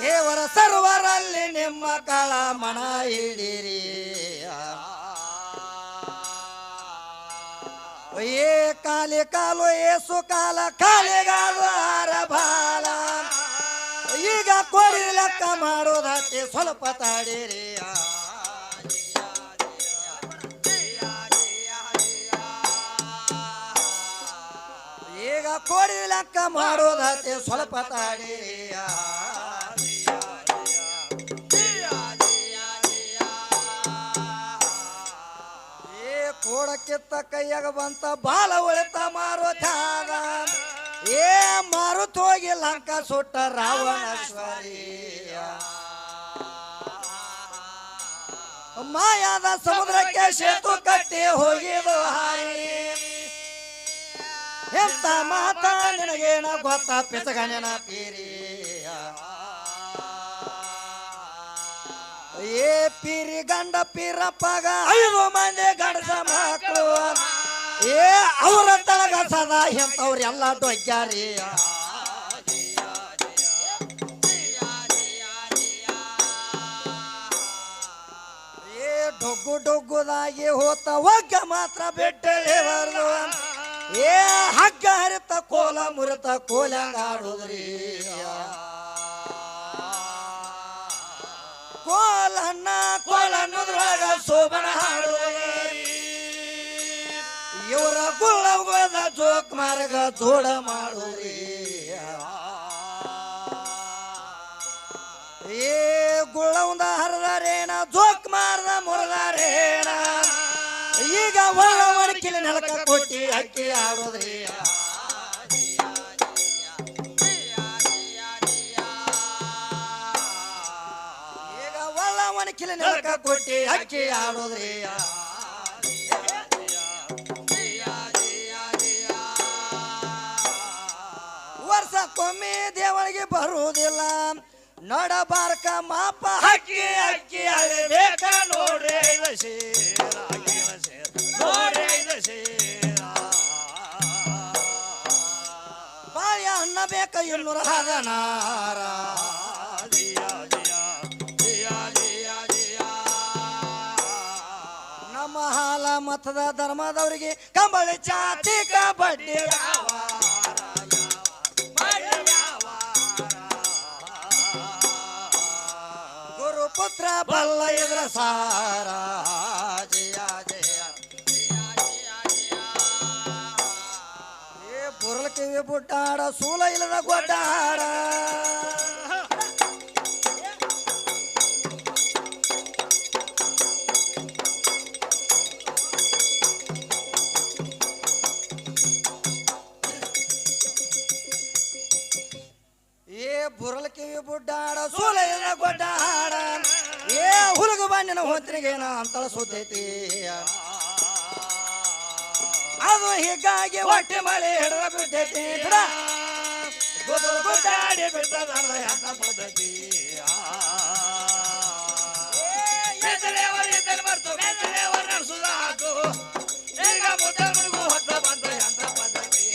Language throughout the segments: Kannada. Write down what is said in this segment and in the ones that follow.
ದೇವರ ಸರ್ವರಲ್ಲಿ ನಿಮ್ಮ ಕಾಳ ಮನ ಹಿಡಿರಿ ಏ ಕಾಲಿ ಕಾಲು ಏಸು ಕಾಲ ಕಾಲಿಗಾಲು ಹಾರ ಬಾಲ ಈಗ ಕೋರಿ ಲೆಕ್ಕ ಮಾಡೋದತ್ತೆ ಸ್ವಲ್ಪ ತಾಡಿರಿ ಈಗ ಕೋರಿ ಲೆಕ್ಕ ಮಾಡೋದತ್ತೆ ಸ್ವಲ್ಪ ತಾಡಿರಿ ಕೋಡಕ್ಕಿತ್ತ ಕೈಯಾಗ ಬಂತ ಬಾಲ ಉಳಿತ ಮಾರುತ್ಯಾಗ ಏ ಮಾರುತ್ ಹೋಗಿ ಲಂಕ ಸುಟ್ಟ ರಾವಣೇಶ್ವರಿ ಮಾಯಾದ ಸಮುದ್ರಕ್ಕೆ ಸೇತು ಕಟ್ಟಿ ಹೋಗಿದು ಹಾರಿ ಎಂತ ಮಾತ ನಿನಗೇನ ಗೊತ್ತ ಪಿಸಗನ ಪೀರಿ ಏ ಪೀರಿ ಗಂಡ ಪೀರಪ್ಪಗ 5 ಮಂದಿ ಗಂಡಸ ಮಕ್ಕಳು ಏ ಅವರ ತಳಗ ಸದಾ ಎಂತವ್ರೆಲ್ಲ ಡೊಗ್ಯಾರಿ ಏ ಡೊಗ್ಗು ಡೊಗ್ಗುದಾಗಿ ಹೋತ ಒಗ್ಗ ಮಾತ್ರ ಬಿಟ್ಟಲೇಬಾರ್ದು ಏ ಹಗ್ಗ ಹರಿತ ಕೋಲ ಮುರಿತ ಕೋಲಂಗಾಡುದ್ರಿ ಕೋಲನ್ನ ಕೋಲನ್ನದ್ರೊಳಗ ಶೋಭನ ಹಾಡುವರಿ ಇವರ ಗುಳ್ಳದ ಜೋಕ್ ಮಾರ್ಗ ಜೋಡ ಮಾಡುವ್ರಿ ಏ ಗುಳ್ಳವಂದ ಹರಿದಾರೇನ ಜೋಕ್ ಮಾರ್ದ ಮುರಿದಾರೇನ ಈಗ ಒಳ್ಳ ಮಡಕಿಲಿ ನೆಲಕ ಕೊಟ್ಟಿ ಅಕ್ಕಿ ಆಡೋದ್ರಿ ಕಿಲ ನೆಲಕ ಕೊಟ್ಟಿ ಅಕ್ಕಿ ಆಡೋದ್ರಿ ವರ್ಷಕ್ಕೊಮ್ಮೆ ದೇವಳಿಗೆ ಬರುವುದಿಲ್ಲ ನಡಬಾರ್ಕ ಮಾಪ ಅಕ್ಕಿ ಅಕ್ಕಿ ಅಳಬೇಕ ನೋಡ್ರಿ ಬಾಯ ಅನ್ನ ಬೇಕ 216 ಹಾಲ ಮತದ ಧರ್ಮದವರಿಗೆ ಕಂಬಳಿ ಚಾತಿ ಕಬಡ್ಡಿ ಗುರುಪುತ್ರ ಬಲ್ಲ ಇದ್ರ ಸಾರ ಜಯ ಜಯ ಏ ಬುರ್ಲಕಿವಿ ಬುಡ್ಡಾಡ ಸೂಲ ಇಲ್ಲದ ಗೊಡ್ಡಾಡ ಬುರಲಕಿವಿ ಬುಡ್ಡಾಡ ಸೂಲ ಇಲ್ಲ ಗೊಡ್ಡಾಡ ಏ ಹುಡುಗ ಬಣ್ಣಿನ ಹೊಂತ್ರಿಗೇನ ಅಂತಳ ಸುದ್ದೈತಿ ಅದು ಹೀಗಾಗಿ ಹೊಟ್ಟೆ ಮಳೆ ಹಿಡಿದ ಬಿದ್ದೈತಿ ಗುದ್ದಾಡಿ ಬಿಟ್ಟದ ಅಂತ ಪದ್ಧತಿ ಬರ್ತು ನಡೆಸುದ ಹಾಕು ಈಗ ಮುದ್ದ ಮುಡುಗು ಹೊತ್ತ ಬಂದ ಅಂತ ಪದ್ಧತಿ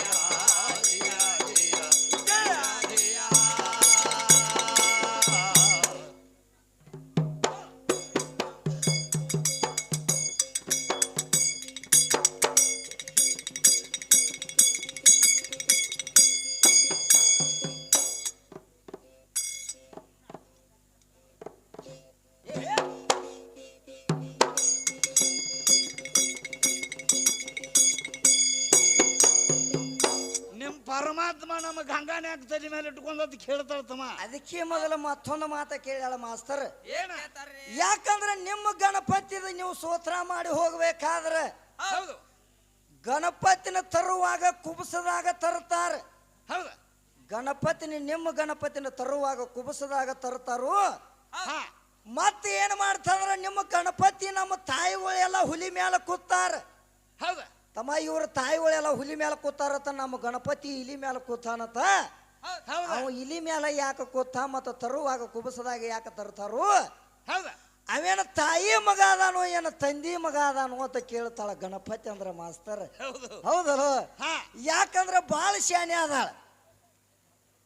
ಪರಮಾತ್ಮ ನಮ್ಮ ಗಂಗಾನೆ ತಲೆ ಮೇಲೆ ಇಟ್ಕೊಂಡ್ ಕೇಳ್ತಾಳತಮ್ಮ ಅದಕ್ಕೆ ಮೊದಲ ಮತ್ತೊಂದು ಮಾತ ಕೇಳ್ಯಾಳ ಮಾಸ್ತರ್ ಏನ ಯಾಕಂದ್ರೆ ನಿಮ್ಮ ಗಣಪತಿದ ನೀವು ಸ್ತೋತ್ರ ಮಾಡಿ ಹೋಗ್ಬೇಕಾದ್ರೆ ಹೌದು ಗಣಪತಿನ ತರುವಾಗ ಕುಬಸದಾಗ ತರ್ತಾರ ಹೌದು ಗಣಪತಿನ ನಿಮ್ಮ ಗಣಪತಿನ ತರುವಾಗ ಕುಬಸದಾಗ ತರ್ತಾರು ಮತ್ತೆ ಏನ್ ಮಾಡ್ತಾರ ನಿಮ್ಮ ಗಣಪತಿ ನಮ್ಮ ತಾಯಿಗಳೆಲ್ಲ ಹುಲಿ ಮೇಲೆ ಕೂತಾರ ಹೌದ ತಮ್ಮ ಇವ್ರ ತಾಯಿಗಳೆಲ್ಲ ಹುಲಿ ಮೇಲೆ ಕೂತಾರತ್ತ ನಮ್ಮ ಗಣಪತಿ ಇಲಿ ಮೇಲೆ ಕೂತಾನತ್ತ ಅವ ಇಲಿ ಮೇಲೆ ಯಾಕೆ ಕೂತ ಮತ್ತ ತರುವಾಗ ಕುಬಸದಾಗ ಯಾಕೆ ತರ್ತಾರು ಅವೇನ ತಾಯಿ ಮಗ ಅದಾನೋ ಏನ ತಂದಿ ಮಗ ಅದಾನೋ ಅಂತ ಕೇಳ್ತಾಳ ಗಣಪತಿ ಅಂದ್ರ ಮಾಸ್ತರ್ ಹೌದಲ್ಲ ಯಾಕಂದ್ರ ಬಾಳ ಶಾನೆ ಅದಾಳ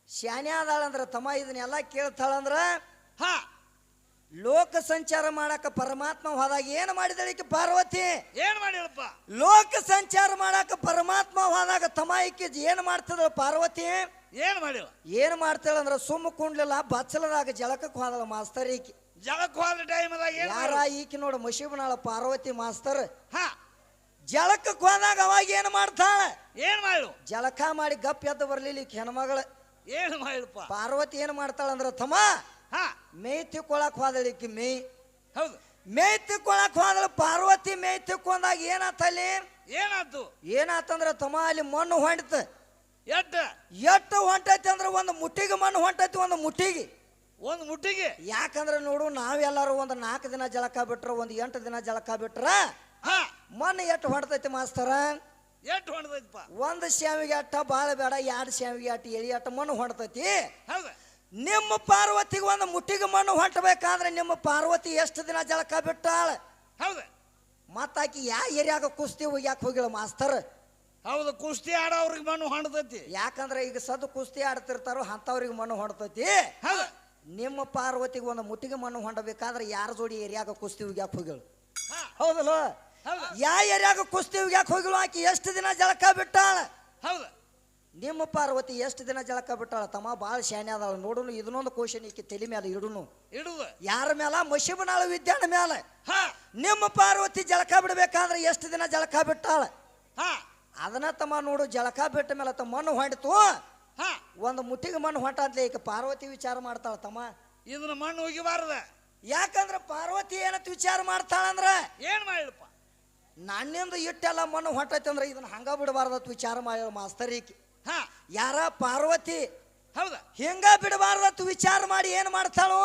ಶಾನೆ ಆದಾಳಂದ್ರ ತಮ್ಮ ಇದನ್ನೆಲ್ಲ ಕೇಳ್ತಾಳಂದ್ರ ಹಾ ಲೋಕ ಸಂಚಾರ ಮಾಡಾಕ ಪರಮಾತ್ಮ ಹೋದಾಗ ಏನ್ ಮಾಡಿದಳಿಕೆ ಪಾರ್ವತಿ ಏನ್ ಮಾಡಿಳಪ್ಪ ಲೋಕ ಸಂಚಾರ ಮಾಡಾಕ ಪರಮಾತ್ಮ ಹೋದಾಗ ತಮ್ಮ ಈಕಿ ಏನ್ ಮಾಡ್ತದ ಪಾರ್ವತಿ ಏನ್ ಮಾಡಿಳ ಏನ್ ಮಾಡ್ತಾಳಂದ್ರ ಸುಮ್ಮ ಕುಂಡ್ಲಿಲ್ಲ ಬಚ್ಚಲದಾಗ ಜಳಕಕ್ಕೆ ಹೋದಳ ಮಾಸ್ತರ್ ಈಕಿ ಜಳಕ್ ಹೋದ ಟೈಮ್ದಾಗ ಯಾರ ಈಕಿ ನೋಡು ಮಶೀಬನಾಳ ಪಾರ್ವತಿ ಮಾಸ್ತರ್ ಹಾ ಜಳಕಕ್ಕೆ ಹೋದಾಗ ಅವಾಗ ಏನ್ ಮಾಡ್ತಾಳ ಏನ್ ಮಾಡು ಜಳಕ ಮಾಡಿ ಗಪ್ ಎದ್ದು ಬರ್ಲಿಲ್ಲ ಈಕಿ ಹೆಣ್ಮಗಳ ಏನ್ ಮಾಡಿಳಪ್ಪ ಪಾರ್ವತಿ ಏನ್ ಮಾಡ್ತಾಳಂದ್ರ ತಮ್ಮ ಹಾ ಮೇಯ್ ತಿಕ್ಕೊಳಕ್ ಹೋದಳ ಈಕಿ ಮೇಯ್ ಹೌದು ಮೇಯ್ ತಿಕ್ಕೊಳಕ್ ಹೋದಳ ಪಾರ್ವತಿ ಮೇಯ್ ತಿಕ್ಕೊಂಡಾಗ ಏನಾತಲ್ಲಿ ಏನಾಯ್ತು ಏನಾತಂದ್ರ ತಮ್ಮ ಅಲ್ಲಿ ಮಣ್ಣು ಹೊಂಟಿತ ಎಟ್ಟ ಹೊಂಟೈತಿ ಅಂದ್ರ ಒಂದು ಮುಟ್ಟಿಗೆ ಮಣ್ಣು ಹೊಂಟೈತಿ ಒಂದು ಮುಟ್ಟಿಗೆ ಒಂದ್ ಮುಟ್ಟಿಗೆ ಯಾಕಂದ್ರ ನೋಡು ನಾವೆಲ್ಲರೂ ಒಂದು 4 ದಿನ ಜಳಕ ಬಿಟ್ರ ಒಂದು 8 ದಿನ ಜಳಕ ಬಿಟ್ರ ಹಾ ಮಣ್ಣು ಎಟ್ಟು ಹೊಂಟೈತಿ ಮಾಸ್ತರ ಎಟ್ ಹೊಂಟೈತಪ್ಪ ಒಂದು ಶಾವಿಗೆ ಅಟ್ಟ ಬಾಳ ಬೇಡ 2 ಶಾವಿಗೆ ಅಟ್ಟ ಎಳಿ ಅಟ್ಟ ಮಣ್ಣು ಹೊಂಟೈತಿ ಹೌದ ನಿಮ್ಮ ಪಾರ್ವತಿಗೆ ಒಂದು ಮುಟ್ಟಿಗೆ ಮಣ್ಣು ಹೊಂಟಬೇಕಾದ್ರೆ ನಿಮ್ಮ ಪಾರ್ವತಿ ಎಷ್ಟು ದಿನ ಜಳಕ ಬಿಟ್ಟಾಳ ಹೌದ ಮತ್ತಾಕಿ ಯಾ ಏರಿಯಾಗ ಕುಸ್ತಿ ಯಾಕೆ ಹೋಗಿಳ ಮಾಸ್ತರ್ ಹೌದು ಕುಸ್ತಿ ಆಡೋವ್ರಿಗೆ ಮಣ್ಣು ಹೊಂಟೈತಿ ಯಾಕಂದ್ರೆ ಈಗ ಸದ್ದು ಕುಸ್ತಿ ಆಡ್ತಿರ್ತಾರೋ ಅಂತವ್ರಿಗೆ ಮಣ್ಣು ಹೊಂಟೈತಿ ಹೌದ ನಿಮ್ಮ ಪಾರ್ವತಿಗೆ ಒಂದು ಮುಟ್ಟಿಗೆ ಮಣ್ಣು ಹೊಂಡಬೇಕಾದ್ರೆ ಯಾರ ಜೋಡಿ ಏರಿಯಾಗ ಕುಸ್ತಿ ಯಾಕೆ ಹೋಗಿಳು ಹಾ ಹೌದಲ್ಲ ಹೌದ ಯಾ ಏರಿಯಾಗ ಕುಸ್ತಿ ಯಾಕೆ ಹೋಗಿಳು ಆಕಿ ಎಷ್ಟು ದಿನ ಜಳಕ ಬಿಟ್ಟಾಳ ಹೌದ ನಿಮ್ಮ ಪಾರ್ವತಿ ಎಷ್ಟು ದಿನ ಜಳಕ ಬಿಟ್ಟಾಳ ತಮ್ಮ ಬಾಳ ಶಾನೆ ಅದಾಳ ನೋಡುನು ಇದನ್ನೊಂದು ಕ್ವಶನ್ ಈಕಿ ತಲೆ ಮೇಲೆ ಇಡುನು ಇಡುದು ಯಾರ ಮೇಲ ಮಶಿಬನಾಳ ವಿದ್ಯಾನ ಮೇಲೆ ಹಾ ನಿಮ್ಮ ಪಾರ್ವತಿ ಜಳಕ ಬಿಡ್ಬೇಕಾದ್ರೆ ಎಷ್ಟು ದಿನ ಜಳಕ ಬಿಟ್ಟಾಳ ಹಾ ಅದನ್ನ ತಮ್ಮ ನೋಡು ಜಳಕ ಬಿಟ್ಟ ಮೇಲೆ ತಮ್ಮ ಮಣ್ಣು ಹೊಂಟಿತು ಹಾ ಒಂದು ಮುಟ್ಟಿಗೆ ಮಣ್ಣು ಹೊಂಟಂತ್ಲೆ ಈಗ ಪಾರ್ವತಿ ವಿಚಾರ ಮಾಡ್ತಾಳ ತಮ್ಮ ಇದನ್ನ ಮಣ್ಣು ಹೋಗಿಬಾರ್ದ ಯಾಕಂದ್ರ ಪಾರ್ವತಿ ಏನಂತ ವಿಚಾರ ಮಾಡ್ತಾಳಂದ್ರ ಏನ್ ಮಾಡಿಳಪ್ಪ ನನ್ನಿಂದ ಇಟ್ಟೆಲ್ಲ ಮಣ್ಣು ಹೊಂಟೈತಿ ಅಂದ್ರೆ ಇದನ್ನ ಹಂಗ ಬಿಡಬಾರ್ದತ್ ವಿಚಾರ ಮಾಡಿ ಮಾಸ್ತರೀಕಿ ಹಾ ಯಾರ ಪಾರ್ವತಿ ಹೌದ ಹಿಂಗ ಬಿಡಬಾರ್ದತ್ ವಿಚಾರ ಮಾಡಿ ಏನ್ ಮಾಡ್ತಾಳು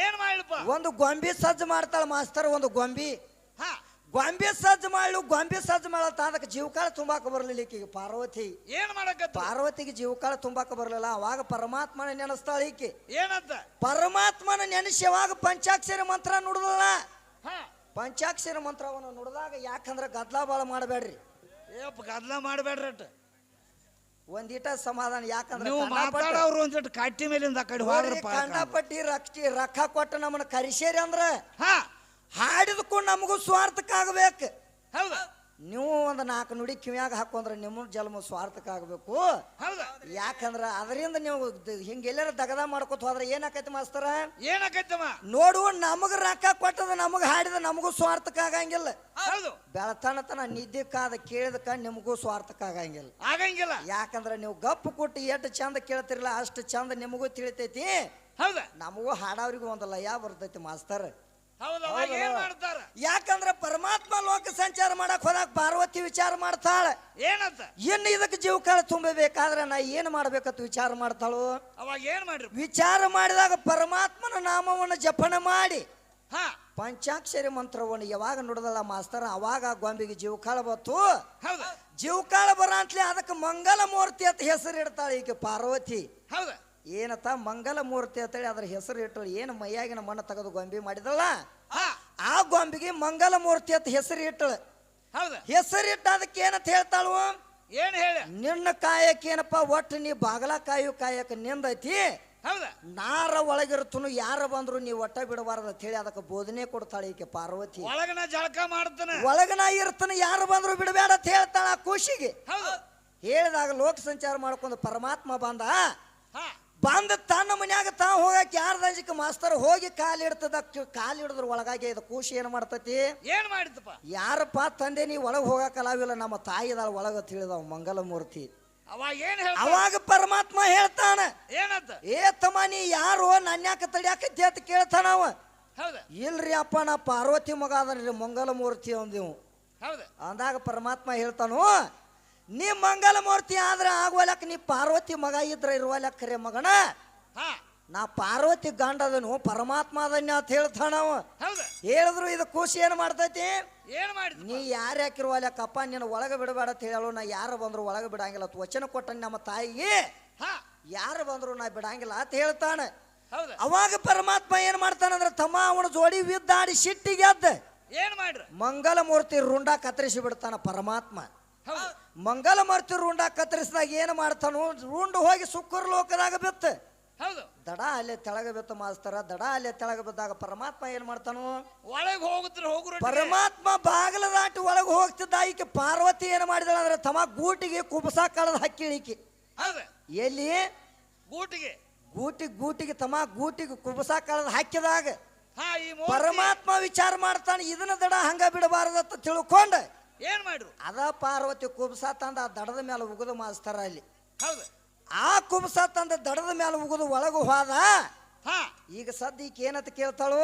ಏನ್ ಮಾಡಿಳಪ್ಪ ಒಂದು ಗೊಂಬಿ ಸಜ್ಜು ಮಾಡ್ತಾಳ ಮಾಸ್ತರ್ ಒಂದು ಗೊಂಬಿ ಹಾ ಗೊಂಬಿ ಸಜ್ಜು ಮಾಡತ್ತ ಅದಕ್ಕೆ ಜೀವಕಾಳ ತುಂಬಾಕ ಬರ್ಲಿಲ್ಲ ಈಕಿಗೆ ಪಾರ್ವತಿ ಏನ್ ಮಾಡಕ ಪಾರ್ವತಿಗೆ ಜೀವಕಾಳ ತುಂಬಾಕ ಬರ್ಲಿಲ್ಲ ಅವಾಗ ಪರಮಾತ್ಮನ ನೆನೆಸ್ತಾಳ ಈಕಿ ಏನಂತ ಪರಮಾತ್ಮನ ನೆನೆಸಿ ಯಾವಾಗ ಪಂಚಾಕ್ಷರಿ ಮಂತ್ರ ನುಡಿದಲ್ಲ ಹಾ ಪಂಚಾಕ್ಷರಿ ಮಂತ್ರವನ್ನು ನುಡಿದಾಗ ಯಾಕಂದ್ರ ಗದ್ಲಾ ಬಾಳ ಮಾಡಬೇಡ್ರಿ ಏಪ್ಪ ಗದ್ಲ ಮಾಡಬೇಡ್ರಿ ಒಂದಿಟ ಸಮಾಧಾನ ಯಾಕಂದ್ರೆ ನೀವು ಮಾತಾಡೋರು ಒಂದಿಟ್ಟು ಕಟ್ಟಿ ಮೇಲಿಂದ ಆ ಕಡೆ ಹೋಗ್ರಿ ಕಂಡಪಟ್ಟಿ ರೊಕ್ಕ ಕೊಟ್ಟು ನಮ್ಮನ್ನ ಕರಿಸೇರಿ ಅಂದ್ರ ಹಾ ಹಾಡಿದ್ಕೊಂಡು ನಮಗೂ ಸ್ವಾರ್ಥಕ್ಕಾಗಬೇಕು ಹೌದಾ ನೀವು ಒಂದು 4 ನುಡಿ ಕಿವಿಯಾಗ ಹಾಕೊಂಡ್ರೆ ನಿಮ್ಮ ಜನ್ಮ ಸ್ವಾರ್ಥಕ್ಕಾಗಬೇಕು ಹೌದಾ ಯಾಕಂದ್ರ ಅದರಿಂದ ನೀವು ಹಿಂಗೆಲ್ಲರ ದಗದ ಮಾಡ್ಕೊತ ಹೋದ್ರೆ ಏನಾಕೈತಿ ಮಾಸ್ತರ ಏನಾಕೈತಮ್ಮ ನೋಡು ನಮಗ ರೊಕ್ಕ ಕೊಟ್ಟದ ನಮಗ ಹಾಡಿದ ನಮಗೂ ಸ್ವಾರ್ಥಕ್ಕಾಗಂಗಿಲ್ಲ ಹೌದು ಬೆಳತನತನ ನಿದ್ದಕ್ಕಾದ ಕೇಳಿದಕ್ಕ ನಿಮಗೂ ಸ್ವಾರ್ಥಕ್ಕಾಗಂಗಿಲ್ಲ ಆಗಂಗಿಲ್ಲ ಯಾಕಂದ್ರ ನೀವು ಗಪ್ಪು ಕೊಟ್ಟು ಎಷ್ಟು ಚಂದ ಕೇಳ್ತಿರಲ್ಲ ಅಷ್ಟು ಚಂದ ನಿಮಗೂ ತಿಳಿತೈತಿ ಹೌದಾ ನಮಗೂ ಹಾಡವ್ರಿಗೂ ಒಂದು ಲಯ ಬರ್ತೈತಿ ಮಾಸ್ತರ್ ಯಾಕಂದ್ರ ಪರಮಾತ್ಮ ಲೋಕ ಸಂಚಾರ ಮಾಡಕ್ ಹೋದಾಗ ಪಾರ್ವತಿ ವಿಚಾರ ಮಾಡ್ತಾಳ ಏನಂತ ಇನ್ನು ಇದಕ್ಕೆ ಜೀವಕಾಳ ತುಂಬಬೇಕಾದ್ರೆ ನಾ ಏನ್ ಮಾಡ್ಬೇಕಂತ ವಿಚಾರ ಮಾಡ್ತಾಳು ಅವಾಗ ಏನ್ ಮಾಡ್ರಿ ವಿಚಾರ ಮಾಡಿದಾಗ ಪರಮಾತ್ಮನ ನಾಮವನ್ನು ಜಪನ ಮಾಡಿ ಹಾ ಪಂಚಾಕ್ಷರಿ ಮಂತ್ರವನ್ನು ಯಾವಾಗ ನುಡಿದಲ್ಲ ಮಾಸ್ತರ್ ಅವಾಗ ಗೊಂಬಿಗೆ ಜೀವಕಾಳ ಬತ್ತು ಹೌದಾ ಜೀವಕಾಳ ಬರಂತ್ಲೆ ಅದಕ್ಕೆ ಮಂಗಲ ಮೂರ್ತಿ ಅಂತ ಹೆಸರು ಇಡ್ತಾಳೆ ಈಗ ಪಾರ್ವತಿ ಹೌದಾ ಏನತ್ತ ಮಂಗಲ ಮೂರ್ತಿ ಅಂತೇಳಿ ಅದ್ರ ಹೆಸರು ಇಟ್ಟಳು ಏನು ಮೈಯಾಗಿನ ಮಣ್ಣು ತೆಗೆದು ಗೊಂಬಿ ಮಾಡಿದಲ್ಲ ಆ ಗೊಂಬಿಗೆ ಮಂಗಲ ಮೂರ್ತಿ ಅಂತ ಹೆಸರು ಇಟ್ಟಳು ಹೌದಾ ಹೆಸರಿಟ್ಟ ಅದಕ್ಕೆ ಏನಂತ ಹೇಳ್ತಾಳು ಏನ್ ಹೇಳ ನಿನ್ನ ಕಾಯಕೇನಪ್ಪ ಒಟ್ಟು ನೀ ಬಾಗಲ ಕಾಯಕ ನಿಂದೈತಿ ಹೌದಾ ನಾರ ಒಳಗಿರ್ತನು ಯಾರ ಬಂದ್ರು ನೀ ಒಟ್ಟ ಬಿಡಬಾರ್ದು ಅಂತ ಹೇಳಿ ಅದಕ್ಕೆ ಬೋಧನೆ ಕೊಡ್ತಾಳೆ ಈಕೆ ಪಾರ್ವತಿ ಒಳಗನ ಜಳಕ ಮಾಡ್ತಾನೆ ಒಳಗನ ಇರ್ತಾನ ಯಾರು ಬಂದ್ರು ಬಿಡಬೇಡ ಅಂತ ಹೇಳ್ತಾಳ ಆ ಖುಷಿಗೆ ಹೇಳಿದಾಗ ಲೋಕ ಸಂಚಾರ ಮಾಡ್ಕೊಂಡು ಪರಮಾತ್ಮ ಬಂದ ತನ್ನ ಮನ್ಯಾಗ ತಾ ಹೋಗಕ್ ಯಾರ್ದಕ್ಕೆ ಮಾಸ್ತರ್ ಹೋಗಿ ಕಾಲಿಡ್ತದ ಕಾಲಿಡಿದ್ರ ಒಳಗಾಗಿ ಇದು ಖುಷಿ ಏನ್ ಮಾಡ್ತತಿ ಏನ್ ಮಾಡಿತಪ್ಪ ಯಾರಪ್ಪ ತಂದೆ ನೀ ಒಳಗ್ ಹೋಗಕಲಾವಿಲ್ಲ ನಮ್ಮ ತಾಯಿದಾಳ ಒಳಗ ತಿಳಿದವ ಮಂಗಲ ಮೂರ್ತಿ ಅವಾಗ ಪರಮಾತ್ಮ ಹೇಳ್ತಾನ ಏನಂತ ಏ ತಮ್ಮ ನೀ ಯಾರು ನನ್ಯಾಕ ತಡಿಯಾಕತ್ತಿ ಅಂತ ಕೇಳ್ತಾನವ ಇಲ್ರಿ ಅಪ್ಪ ನಾ ಪಾರ್ವತಿ ಮಗ ಅದನ್ರಿ ಮಂಗಲ ಮೂರ್ತಿ ಅಂದಿವು ಅಂದಾಗ ಪರಮಾತ್ಮ ಹೇಳ್ತಾನು ನೀ ಮಂಗಲ ಮೂರ್ತಿ ಆದ್ರೆ ಆಗುವಲಕ್ ನೀ ಪಾರ್ವತಿ ಮಗ ಇದ್ರ ಇರುವಲಕ್ ಖರೆ ಮಗನ ನಾ ಪಾರ್ವತಿ ಗಂಡ ಅದನು ಪರಮಾತ್ಮ ಅದನ್ನ ಅಂತ ಹೇಳ್ತಾನವ ಹೇಳಿದ್ರು ಇದು ಖುಷಿ ಏನ್ ಮಾಡ್ತೈತಿ ನೀ ಯಾರು ಯಾಕಿರುವಲಕ್ಕಪ್ಪ ನೀನು ಒಳಗ ಬಿಡಬೇಡ ಅಂತ ಹೇಳು ನಾ ಯಾರು ಬಂದ್ರು ಒಳಗ ಬಿಡಂಗಿಲ್ಲ ವಚನ ಕೊಟ್ಟ ನಮ್ಮ ತಾಯಿಗೆ ಯಾರು ಬಂದ್ರು ನಾ ಬಿಡಂಗಿಲ್ಲ ಅಂತ ಹೇಳ್ತಾನ ಅವಾಗ ಪರಮಾತ್ಮ ಏನ್ ಮಾಡ್ತಾನಂದ್ರ ತಮ್ಮ ಅವನ ಜೋಡಿ ವಿದ್ದಾಡಿ ಸಿಟ್ಟಿಗೆ ಎದ್ದ ಏನ್ ಮಾಡ್ರ ಮಂಗಲ ಮೂರ್ತಿ ರುಂಡ ಕತ್ತರಿಸಿ ಬಿಡ್ತಾನ ಪರಮಾತ್ಮ ಮಂಗಲ ಮೂರ್ತಿ ರುಂಡ ಕತ್ತರಿಸಿದಾಗ ಏನು ಮಾಡ್ತಾನು ರುಂಡು ಹೋಗಿ ಸುಕ್ಕರ ಲೋಕದಾಗ ಬಿತ್ತು ಹೌದು ದಡ ಅಲ್ಲೇ ತೆಳಗ ಬಿತ್ತು ಮಾಸ್ತರ ದಡ ಅಲ್ಲೇ ತೆಳಗ ಬಿದ್ದಾಗ ಪರಮಾತ್ಮ ಏನ್ ಮಾಡ್ತಾನು ಒಳಗೆ ಹೋಗುರು ಪರಮಾತ್ಮ ಬಾಗಿಲ ದಾಟಿ ಒಳಗೆ ಹೋಗ್ತಿದ್ದ ಈಕೆ ಪಾರ್ವತಿ ಏನ್ ಮಾಡಿದಳ ಅಂದ್ರೆ ತಮ್ಮ ಗೂಟಿಗೆ ಕುಬಸ ಕಳದ ಹಕ್ಕಿಳಿಕೆ ಹೌದ ಎಲ್ಲಿ ಗೂಟಿಗೆ ತಮ್ಮ ಗೂಟಿಗೆ ಕುಬಸ ಕಳದ ಹಾಕಿದಾಗ ಪರಮಾತ್ಮ ವಿಚಾರ ಮಾಡ್ತಾನೆ ಇದನ್ನ ದಡ ಹಂಗ ಬಿಡಬಾರದತ್ತ ತಿಳ್ಕೊಂಡ ಏನ್ ಮಾಡ್ರು ಅದ ಪಾರ್ವತಿ ಕುಬಸ ತಂದ ಆ ದಡದ ಮೇಲೆ ಉಗಿದು ಮಾಸ್ತರ ಅಲ್ಲಿ ಹೌದು ಆ ಕುಬಸ ತಂದ ದಡದ ಮೇಲೆ ಉಗಿದು ಒಳಗು ಹೋದ ಹಾ ಈಗ ಸದ್ಯಕ್ಕೆ ಏನಂತ ಕೇಳ್ತಾಳು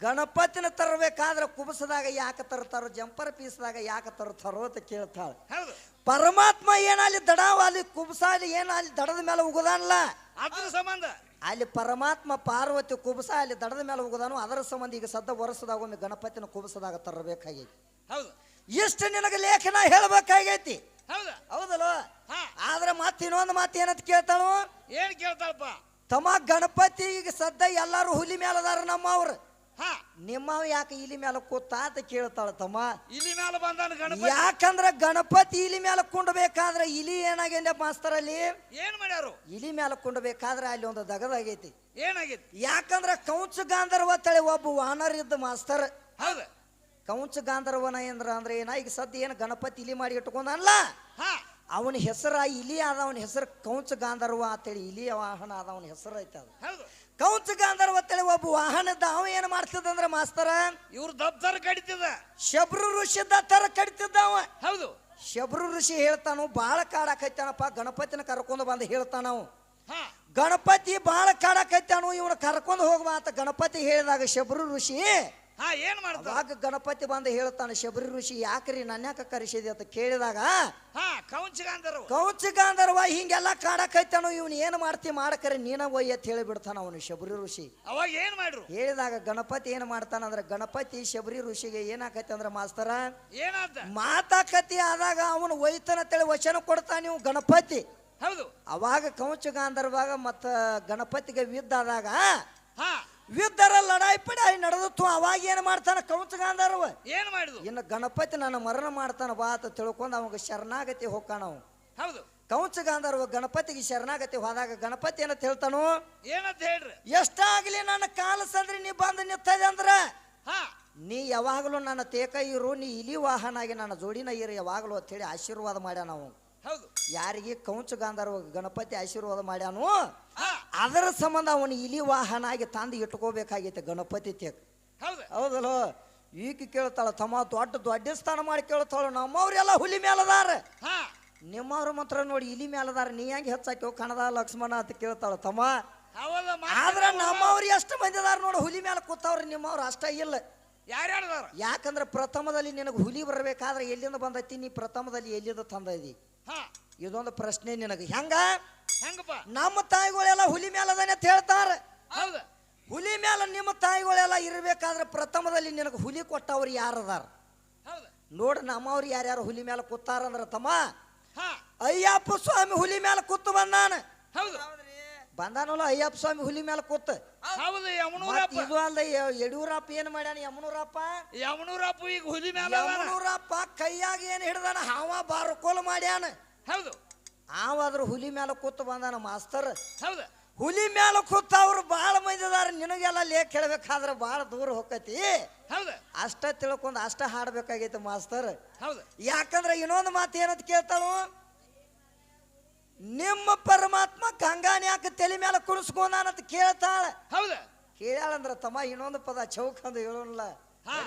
ಗಣಪತಿನ ತರಬೇಕಾದ್ರೆ ಕುಬಸದಾಗ ಯಾಕೆ ತರ್ತಾರೋ ಜಂಪರ್ ಪೀಸ್ದಾಗ ಯಾಕೆ ತರ್ತಾರೋ ಅಂತ ಕೇಳ್ತಾಳೆ ಹೌದು ಪರಮಾತ್ಮ ಏನಲ್ಲಿ ದಡ ಅಲ್ಲಿ ಕುಬಸ ಅಲ್ಲಿ ಏನ ಅಲ್ಲಿ ದಡದ ಮೇಲೆ ಉಗುದಾನಲ್ಲ ಅದ್ರ ಸಂಬಂಧ ಅಲ್ಲಿ ಪರಮಾತ್ಮ ಪಾರ್ವತಿ ಕುಬಸ ಅಲ್ಲಿ ದಡದ ಮೇಲೆ ಉಗುದಾನು ಅದರ ಸಂಬಂಧ ಈಗ ಸದ್ದ ವರ್ಷದಾಗ ಒಮ್ಮೆ ಗಣಪತಿನ ಕುಬಸದಾಗ ತರಬೇಕಾಗೈತಿ ಹೌದು ಇಷ್ಟು ನಿನಗೆ ಲೇಖನ ಹೇಳಬೇಕಾಗೈತಿ ಹೌದಾ ಹೌದಲ್ಲ ಆದ್ರೆ ಮತ್ತೆ ಇನ್ನೊಂದು ಮಾತು ಏನಂತ ಕೇಳ್ತಾಳು ಏನ್ ಕೇಳ್ತಾಳಪ್ಪ ತಮ್ಮ ಗಣಪತಿ ಈಗ ಸದ್ದ ಎಲ್ಲಾರು ಹುಲಿ ಮೇಲದಾರ ನಮ್ಮವ್ರು ಹಾ ನಿಮ್ಮವ್ ಯಾಕೆ ಇಲಿ ಮೇಲೆ ಕೂತ ಅಂತ ಕೇಳ್ತಾಳ ತಮ್ಮ ಇಲ್ಲಿ ಮೇಲೆ ಬಂದಾನ ಗಣಪತಿ ಯಾಕಂದ್ರ ಗಣಪತಿ ಇಲಿ ಮೇಲೆ ಕುಂಡಬೇಕಾದ್ರೆ ಇಲಿ ಏನಾಗೇನ ಮಾಸ್ತರ್ ಅಲ್ಲಿ ಏನ್ ಮಾಡ್ಯಾರು ಇಲಿ ಮೇಲೆ ಕುಂಡಬೇಕಾದ್ರೆ ಅಲ್ಲಿ ಒಂದು ದಗದಾಗೈತಿ ಏನಾಗೈತಿ ಯಾಕಂದ್ರ ಕೌಂಚ ಗಾಂಧರ್ವ ತಳಿ ಒಬ್ಬ ವಾನರ್ ಇದ್ದ ಮಾಸ್ತರ್ ಹೌದ ಕೌಂಚ ಗಾಂಧರ್ವನ ಅಂದ್ರೆ ಏನ ಈಗ ಸದ್ಯ ಏನು ಗಣಪತಿ ಇಲಿ ಮಾಡಿ ಇಟ್ಕೊಂಡಲ್ಲ ಹಾ ಅವನ ಹೆಸರ ಇಲಿ ಆದ ಅವನ ಹೆಸರು ಕೌಂಚ ಗಾಂಧರ್ವ ಅಂತೇಳಿ ಇಲಿ ವಾಹನ ಆದ ಅವನ ಹೆಸರು ಐತೆ ಅದು ಹೌದು ಕೌಂಚ ಗಾಂಧರ್ವ ಅಂತೇಳಿ ಒಬ್ಬ ವಾಹನದ ಅವ ಏನ್ ಮಾಡ್ತಿದ್ದಂದ್ರ ಮಾಸ್ತರ ಇವ್ರು ದಪ್ತರ ಕಡಿತದ ಶಬ್ರು ಋಷಿ ದತ್ತರ ಕಡಿತಿದ್ದ ಅವ ಹೌದು ಶಬ್ರು ಋಷಿ ಹೇಳ್ತಾನು ಬಾಳ ಕಾಡಾಕೈತಾನಪ್ಪ ಗಣಪತಿನ ಕರ್ಕೊಂಡು ಬಂದು ಹೇಳ್ತಾನವು ಹಾ ಗಣಪತಿ ಬಾಳ ಕಾಡಾಕೈತಾನು ಇವನು ಕರ್ಕೊಂಡು ಹೋಗುವ ಅಂತ ಗಣಪತಿ ಹೇಳಿದಾಗ ಶಬ್ರು ಋಷಿ ಹಾ ಏನ್ ಮಾಡ್ತಾನ ಅವಾಗ ಗಣಪತಿ ಬಂದು ಹೇಳ್ತಾನೆ ಶಬರಿ ಋಷಿ ಯಾಕ್ರಿ ನನ್ಯಾಕ ಕರೆಸಿದೆ ಅಂತ ಕೇಳಿದಾಗ ಹಾ ಕೌಂಚಗಾಂಧರ್ವ ಕೌಂಚ ಗಾಂಧರ್ವ ಹಿಂಗೆಲ್ಲ ಕಾಡಕೈತಾನು ಇವನು ಏನು ಮಾಡ್ತಿ ಮಾಡಕರೆ ನೀನ ಒಯ್ಯ ಅಂತ ಹೇಳಿ ಬಿಡ್ತಾನ ಅವನು ಶಬರಿ ಋಷಿ ಅವಾಗ ಏನ್ ಮಾಡ್ರು ಹೇಳಿದಾಗ ಗಣಪತಿ ಏನ್ ಮಾಡ್ತಾನ ಅಂದ್ರೆ ಗಣಪತಿ ಶಬರಿ ಋಷಿಗೆ ಏನಾಕೈತಿ ಅಂದ್ರೆ ಮಾಸ್ತರ ಏನಾದ ಮಾತಾಕತಿ ಆದಾಗ ಅವನು ಒಯ್ತಾನ ಅಂತೇಳಿ ವಚನ ಕೊಡ್ತಾನ ನೀವು ಗಣಪತಿ ಹೌದು ಅವಾಗ ಕೌಂಚ ಗಾಂಧರ್ವಾಗ ಮತ್ತ ಗಣಪತಿಗೆ ವಿದ್ದಾದಾಗ ಹಾ ವಿದ್ದರ ಲಡಾಯಿ ಪಡಾಯಿ ನಡೆದಿತ್ತು ಅವಾಗ ಏನ್ ಮಾಡ್ತಾನ ಕೌಂಚ ಗಾಂಧರ್ವ ಏನ್ ಮಾಡಿದ್ರು ಇನ್ನು ಗಣಪತಿ ನನ್ನ ಮರಣ ಮಾಡ್ತಾನ ಬಾ ಅಂತ ತಿಳ್ಕೊಂಡು ಅವಾಗ ಶರಣಾಗತಿ ಹೋಗ್ಕಾನ ಅವ ಹೌದು ಕೌಂಚ ಗಾಂಧರ್ವ ಗಣಪತಿಗೆ ಶರಣಾಗತಿ ಹೋದಾಗ ಗಣಪತಿ ಏನಂತ ಹೇಳ್ತಾನು ಏನಂತ ಹೇಳ್ರಿ ಎಷ್ಟಾಗ್ಲಿ ನನ್ನ ಕಾಲ ಸಂದ್ರಿ ನೀ ಬಂದು ನಿಂತದೆ ಅಂದ್ರ ಹಾ ನೀ ಯಾವಾಗಲೂ ನನ್ನ ತೇಕ ಇರು ನೀ ಇಲಿ ವಾಹನಾಗಿ ನನ್ನ ಜೋಡಿನ ಇರು ಯಾವಾಗಲೂ ಅಂತ ಹೇಳಿ ಆಶೀರ್ವಾದ ಮಾಡ್ಯಾನ ನಾವು ಹೌದು ಯಾರಿಗೆ ಕೌಂಚ ಗಾಂಧರ್ವ ಗಣಪತಿ ಆಶೀರ್ವಾದ ಮಾಡ್ಯಾನು ಹಾ ಅದರ ಸಂಬಂಧ ಅವನು ಇಲಿ ವಾಹನಾಗಿ ತಂದು ಇಟ್ಕೋಬೇಕಾಗೈತೆ ಗಣಪತಿ ತೇಕ ಹೌದು ಹೌದಲ್ಲ ಈಗ ಕೇಳ್ತಾಳ ತಮ್ಮ ದೊಡ್ಡ ಸ್ಥಾನ ಮಾಡಿ ಕೇಳ್ತಾಳ ನಮ್ಮವ್ರೆಲ್ಲ ಹುಲಿ ಮೇಲದಾರ ಹಾ ನಿಮ್ಮವ್ರ ಮಾತ್ರ ನೋಡಿ ಇಲಿ ಮೇಲದಾರ ನೀ ಹೆಂಗೆ ಹೆಚ್ಚಾಕ್ಯೋ ಕಣದ ಲಕ್ಷ್ಮಣ ಅಂತ ಕೇಳ್ತಾಳ ತಮ್ಮ ಹೌದ ಆದ್ರ ನಮ್ಮವ್ರು ಎಷ್ಟು ಮಂದಿ ಅದಾರ ನೋಡು ಹುಲಿ ಮೇಲೆ ಕೂತವ್ರಿ ನಿಮ್ಮವ್ರು ಅಷ್ಟ ಇಲ್ಲ ಯಾರ್ಯಾರದಾರ ಯಾಕಂದ್ರೆ ಪ್ರಥಮದಲ್ಲಿ ನಿನಗೆ ಹುಲಿ ಬರಬೇಕಾದ್ರೆ ಎಲ್ಲಿಂದ ಬಂದೈತಿ ನೀ ಪ್ರಥಮದಲ್ಲಿ ಎಲ್ಲಿಂದ ತಂದೈತಿ ಹಾ ಇದೊಂದು ಪ್ರಶ್ನೆ ನಿನಗೆ ಹೆಂಗ ಹೆಂಗಪ್ಪ ನಮ್ಮ ತಾಯಿಗಳೆಲ್ಲ ಹುಲಿ ಮೇಲದಾನೆ ಅಂತ ಹೇಳ್ತಾರ ಹೌದ ಹುಲಿ ಮೇಲೆ ನಿಮ್ಮ ತಾಯಿಗಳೆಲ್ಲ ಇರಬೇಕಾದ್ರೆ ಪ್ರಥಮದಲ್ಲಿ ನಿನಗೆ ಹುಲಿ ಕೊಟ್ಟವ್ರು ಯಾರದಾರ ಹೌದ ನೋಡ್ ನಮ್ಮವ್ರು ಯಾರ್ಯಾರು ಹುಲಿ ಮೇಲೆ ಕೂತಾರ ಅಂದ್ರ ತಮ್ಮ ಹಾ ಅಯ್ಯಪ್ಪ ಸ್ವಾಮಿ ಹುಲಿ ಮೇಲೆ ಕೂತು ಬಂದಾನ ಹೌದು ಬಂದಾನಲ್ಲ ಅಯ್ಯಪ್ಪ ಸ್ವಾಮಿ ಹುಲಿ ಮೇಲೆ ಕೂತ್ ಹೌದು ಯಮನೂರಪ್ಪ ಇದು ಅಲ್ದ ಯಡಿಯೂರಪ್ಪ ಏನ್ ಮಾಡ್ಯಾನ ಯಮನೂರಪ್ಪ ಈಗ ಹುಲಿ ಮೇಲೆ ಯಮನೂರಪ್ಪ ಕೈಯಾಗ ಏನ್ ಹಿಡ್ದಾನ ಹಾವ ಬಾರಕೋಲ್ ಮಾಡ್ಯಾನ ಹೌದು ಆವಾದ್ರ ಹುಲಿ ಮೇಲೆ ಕೂತು ಬಂದಾನ ಮಾಸ್ತರ್ ಹೌದ ಹುಲಿ ಮೇಲೆ ಕೂತ ಅವ್ರು ಬಾಳ ಮಂದಿ ಅದಾರ ನಿನಗೆಲ್ಲ ಲೇಖ ಹೇಳ್ಬೇಕಾದ್ರೆ ಬಾಳ ದೂರ ಹೋಗತಿ ಹೌದ ಅಷ್ಟ ತಿಳ್ಕೊಂಡ್ ಅಷ್ಟ ಹಾಡ್ಬೇಕಾಗೈತೆ ಮಾಸ್ತರ್ ಹೌದು ಯಾಕಂದ್ರೆ ಇನ್ನೊಂದು ಮಾತು ಏನಂತ ಕೇಳ್ತಾಳು ನಿಮ್ಮ ಪರಮಾತ್ಮ ಗಂಗಾನ ಯಾಕೆ ತಲೆ ಮೇಲೆ ಕುಣಿಸ್ಕೊಂಡಾನಂತ ಕೇಳ್ತಾಳ ಹೌದ ಕೇಳ್ಯಾಳಂದ್ರ ತಮ್ಮ ಇನ್ನೊಂದು ಪದ ಚೌಕ್ ಅಂತ ಹೇಳೋಲ್ಲ ಹಾ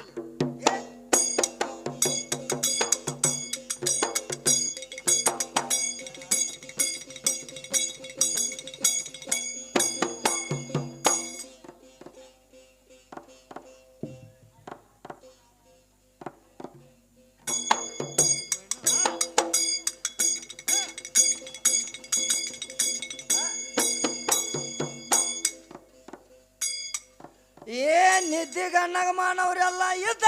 ಏನ್ ನಿದ್ದೆ ಗಣ್ಣಗ ಮಾನವ್ರೆಲ್ಲ ಇದ್ದ